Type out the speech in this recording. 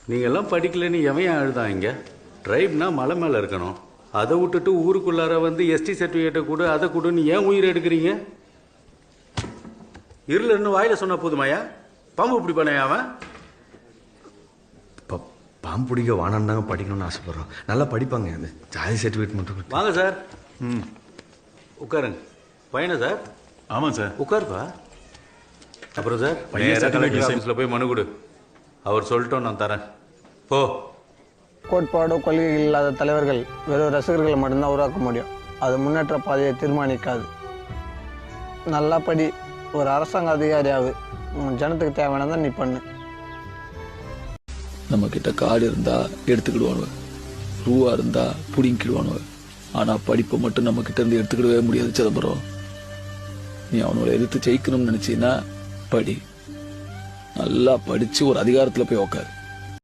நீங்கெல்லாம் படிக்கலன்னு எவன் அழுதான் இங்கே? ட்ரைப்னா மலை மேலே இருக்கணும். அதை விட்டுட்டு ஊருக்குள்ளார வந்து எஸ்டி சர்டிஃபிகேட்டை கூட அதை கூடன்னு ஏன் உயிரை எடுக்கிறீங்க? இருளன்னு வாயில சொன்னா போதுமாயா? பாம்பு இப்படி பண்ண அவன் பாம்பு பிடிக்க வானான்னு தாங்க படிக்கணும்னு ஆசைப்படுறோம். நல்லா படிப்பாங்க. அந்த ஜாதி சர்டிஃபிகேட் மட்டும் வாங்க சார். உட்காருங்க. பையனா சார்? ஆமாம் சார். உட்காருப்பா. அப்புறம் சார் பையன் கலெக்டர் ஆஃபீஸில் போய் மனு கொடு. அவர் சொல்லிட்டோம், நான் தரேன். போ. கோட்பாடு கொள்கைகள் இல்லாத தலைவர்கள் வெறும் ரசிகர்களை மட்டும்தான் உருவாக்க முடியும். அது முன்னேற்ற பாதையை தீர்மானிக்காது. நல்லா படி, ஒரு அரசாங்க அதிகாரியாகு. ஜனத்துக்கு தேவையானதான் நீ பண்ணு. நம்ம கிட்ட காடு இருந்தா எடுத்துக்கிடுவானுவ, ரூவா இருந்தா புடிங்கிடுவானுவ. ஆனா படிப்பை மட்டும் நம்ம கிட்ட இருந்து எடுத்துக்கிடவே முடியாது சிதம்பரம். நீ அவனோட எதிர்த்து ஜெயிக்கணும்னு நினைச்சீன்னா படி. நல்லா படிச்சு ஒரு அதிகாரத்துல போய் உக்காரு.